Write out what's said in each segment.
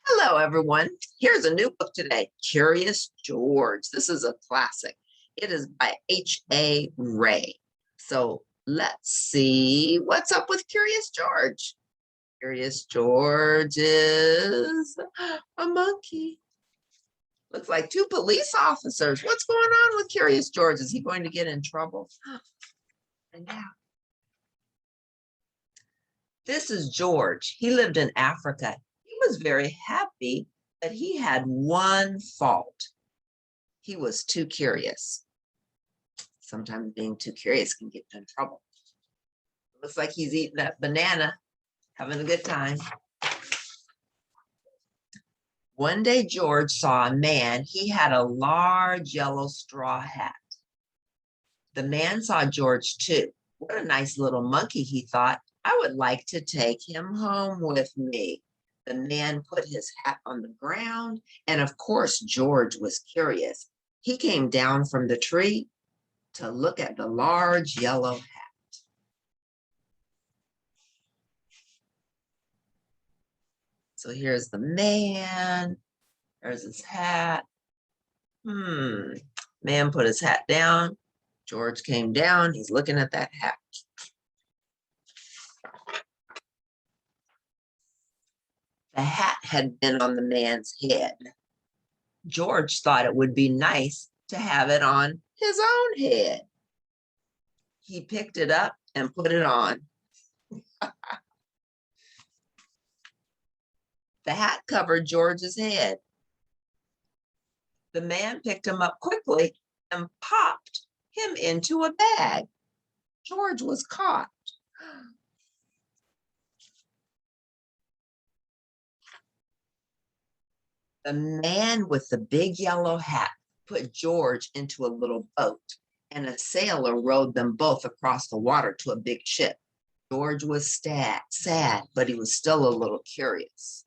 Hello, everyone. Here's a new book today, Curious George. This is a classic. It is by H.A. Ray. So let's see what's up with Curious George. Curious George is a monkey. Looks like two police officers. What's going on with Curious George? Is he going to get in trouble? And now, this is George. He lived in Africa. He was very happy, but he had one fault. He was too curious. Sometimes being too curious can get you in trouble. Looks like he's eating that banana, having a good time. One day, George saw a man. He had a large yellow straw hat. The man saw George too. What a nice little monkey, he thought. I would like to take him home with me. The man put his hat on the ground, and of course, George was curious. He came down from the tree to look at the large yellow hat. So here's the man. There's his hat. Man put his hat down. George came down. He's looking at that hat. The hat had been on the man's head. George thought it would be nice to have it on his own head. He picked it up and put it on. The hat covered George's head. The man picked him up quickly and popped him into a bag. George was caught. The man with the big yellow hat put George into a little boat, and a sailor rowed them both across the water to a big ship. George was sad, but he was still a little curious.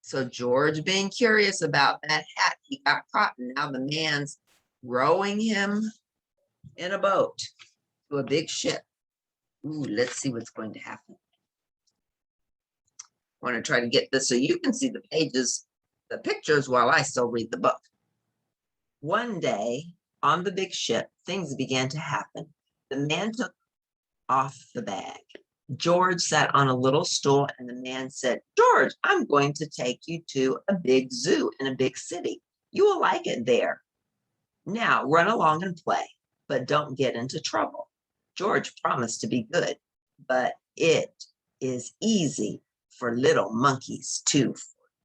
So George, being curious about that hat, he got caught, and now the man's rowing him in a boat to a big ship. Ooh, let's see what's going to happen. I want to try to get this so you can see the pages, the pictures, while I still read the book. One day on the big ship, things began to happen. The man took off the bag. George sat on a little stool, and the man said, George, I'm going to take you to a big zoo in a big city. You will like it there. Now run along and play, but don't get into trouble. George promised to be good, but it is easy for little monkeys to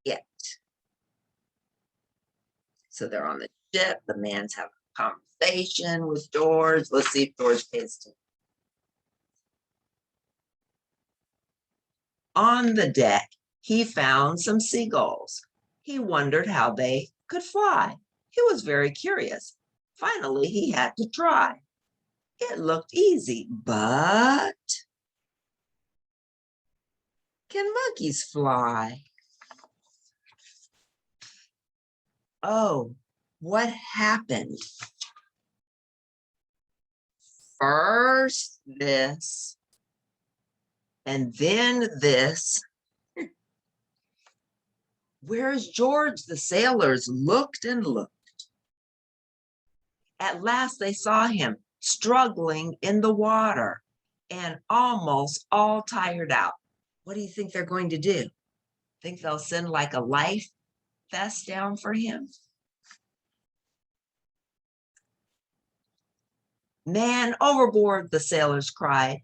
forget. So they're on the ship. The man's having a conversation with George. Let's see if George pays attention. On the deck, he found some seagulls. He wondered how they could fly. He was very curious. Finally, he had to try. It looked easy, but can monkeys fly? Oh, what happened? First this, and then this. Where's George? The sailors looked and looked. At last they saw him struggling in the water and almost all tired out. What do you think they're going to do? Think they'll send like a life vest down for him? Man overboard, the sailors cried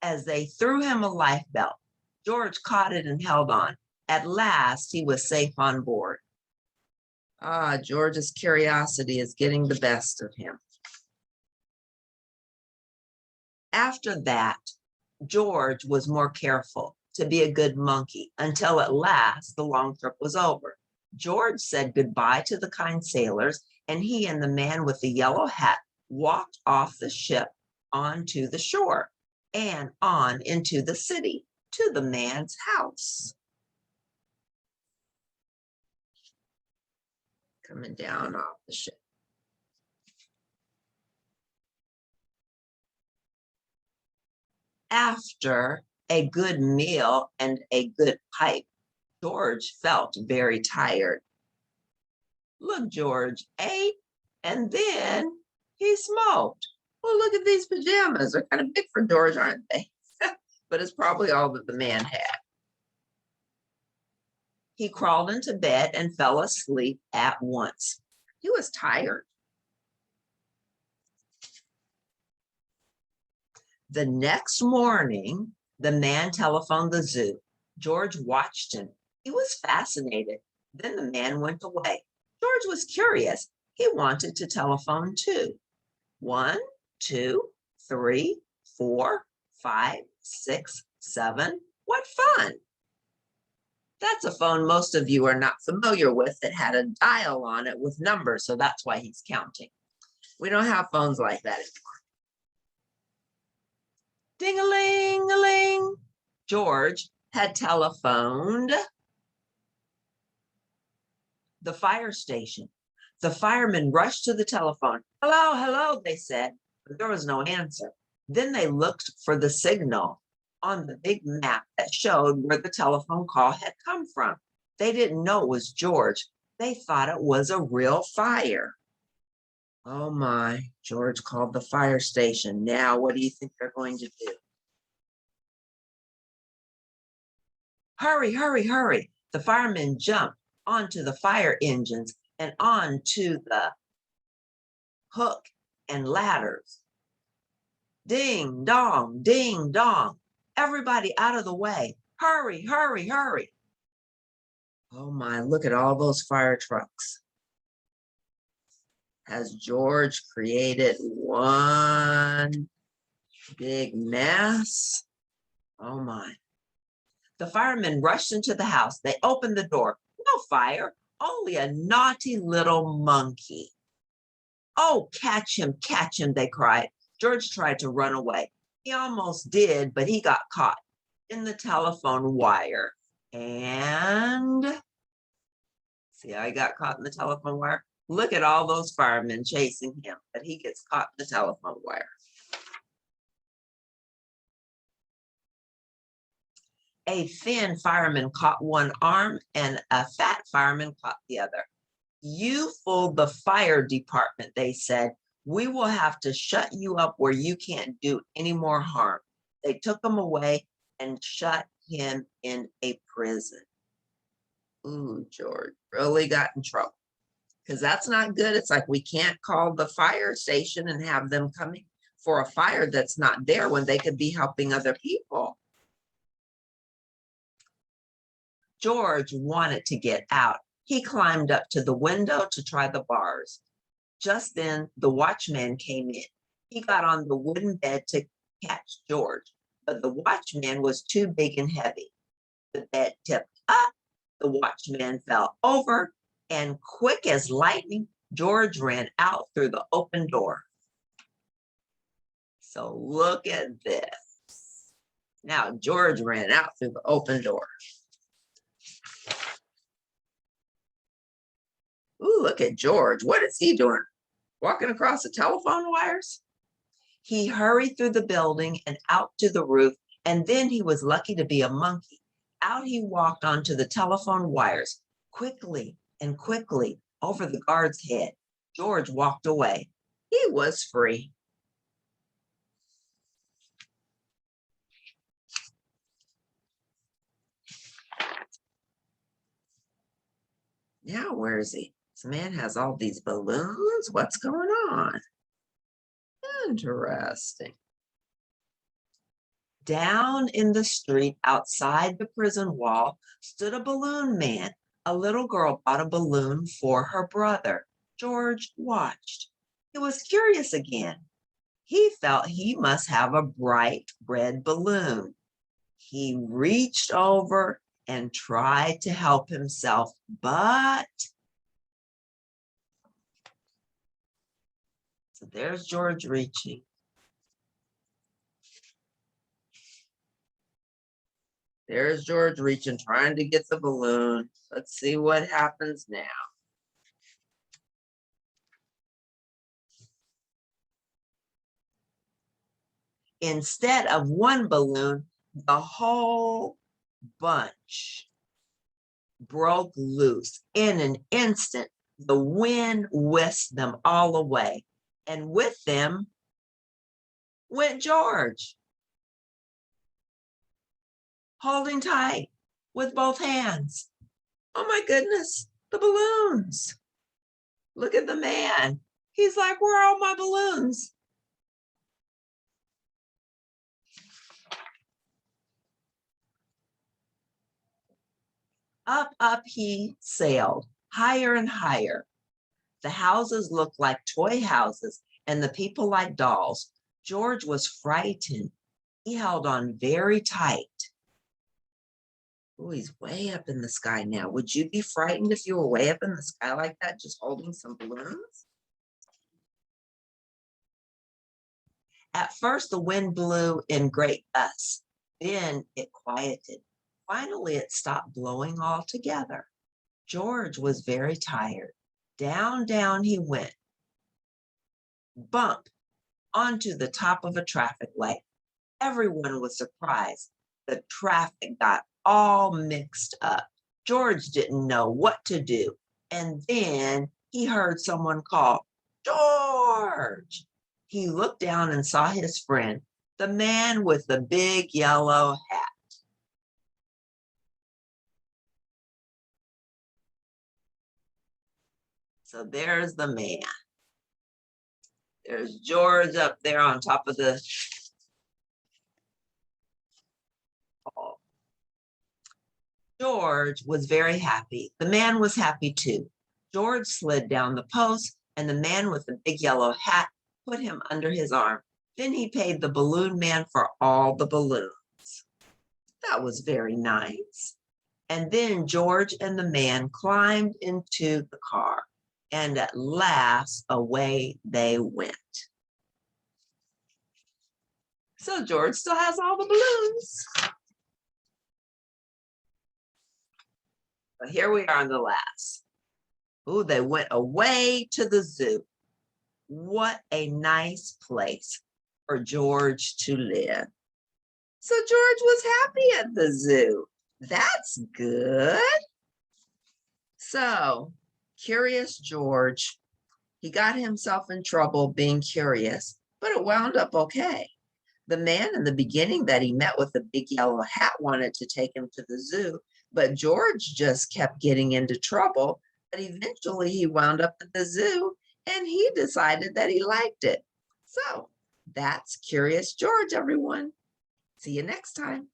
as they threw him a life belt. George caught it and held on. At last, he was safe on board. George's curiosity is getting the best of him. After that, George was more careful to be a good monkey until at last the long trip was over. George said goodbye to the kind sailors, and he and the man with the yellow hat walked off the ship onto the shore and on into the city to the man's house. Coming down off the ship. After a good meal and a good pipe, George felt very tired. Look, George ate and then he smoked. Well, look at these pajamas. They're kind of big for George, aren't they? But it's probably all that the man had. He crawled into bed and fell asleep at once. He was tired. The next morning, the man telephoned the zoo. George watched him. He was fascinated. Then the man went away. George was curious. He wanted to telephone too. 1, 2, 3, 4, 5, 6, 7. What fun! That's a phone most of you are not familiar with that had a dial on it with numbers, so that's why he's counting. We don't have phones like that anymore. Ding-a-ling-a-ling. George had telephoned the fire station. The firemen rushed to the telephone. Hello, hello, they said, but there was no answer. Then they looked for the signal on the big map that showed where the telephone call had come from. They didn't know it was George. They thought it was a real fire. Oh my, George called the fire station. Now, what do you think they're going to do? Hurry, hurry, hurry. The firemen jumped onto the fire engines and onto the hook and ladders. Ding dong, ding dong. Everybody out of the way. Hurry, hurry, hurry. Oh my, look at all those fire trucks. Has George created one big mess? Oh my. The firemen rushed into the house. They opened the door. No fire, only a naughty little monkey. Oh, catch him, they cried. George tried to run away. He almost did, but he got caught in the telephone wire. And see how he got caught in the telephone wire? Look at all those firemen chasing him, but he gets caught in the telephone wire. A thin fireman caught one arm and a fat fireman caught the other. You fooled the fire department, they said. We will have to shut you up where you can't do any more harm. They took him away and shut him in a prison. Ooh, George really got in trouble because that's not good. It's like we can't call the fire station and have them coming for a fire that's not there when they could be helping other people. George wanted to get out. He climbed up to the window to try the bars. Just then, the watchman came in. He got on the wooden bed to catch George, but the watchman was too big and heavy. The bed tipped up, the watchman fell over, and quick as lightning, George ran out through the open door. So look at this. Now George ran out through the open door. Ooh, look at George. What is he doing? Walking across the telephone wires? He hurried through the building and out to the roof, and then he was lucky to be a monkey. Out he walked onto the telephone wires, quickly and quickly over the guard's head. George walked away. He was free. Now, where is he? This man has all these balloons. What's going on? Interesting. Down in the street outside the prison wall stood a balloon man. A little girl bought a balloon for her brother. George watched. He was curious again. He felt he must have a bright red balloon. He reached over and tried to help himself, but so there's George reaching. There's George reaching, trying to get the balloon. Let's see what happens now. Instead of one balloon, The whole bunch broke loose in an instant. The wind whisked them all away, and with them went George, holding tight with both hands. Oh my goodness, the balloons. Look at the man. He's like, where are all my balloons? Up he sailed, higher and higher. The houses looked like toy houses and the people like dolls. George was frightened. He held on very tight. Oh, he's way up in the sky now. Would you be frightened if you were way up in the sky like that, just holding some balloons? At first, the wind blew in great gusts. Then it quieted. Finally, it stopped blowing altogether. George was very tired. Down, down he went. Bump onto the top of a traffic light. Everyone was surprised. The traffic got all mixed up. George didn't know what to do. And then he heard someone call, George. He looked down and saw his friend, the man with the big yellow hat. So there's the man. There's George up there on top of the pole. George was very happy. The man was happy too. George slid down the post, and the man with the big yellow hat put him under his arm. Then he paid the balloon man for all the balloons. That was very nice. And then George and the man climbed into the car, and at last away they went. So George still has all the balloons. But here we are on the last. Oh, they went away to the zoo. What a nice place for George to live. So George was happy at the zoo. That's good. So, curious George, he got himself in trouble being curious, but it wound up okay. The man in the beginning that he met with the big yellow hat wanted to take him to the zoo, but George just kept getting into trouble. But eventually he wound up at the zoo and he decided that he liked it. So that's Curious George, everyone. See you next time.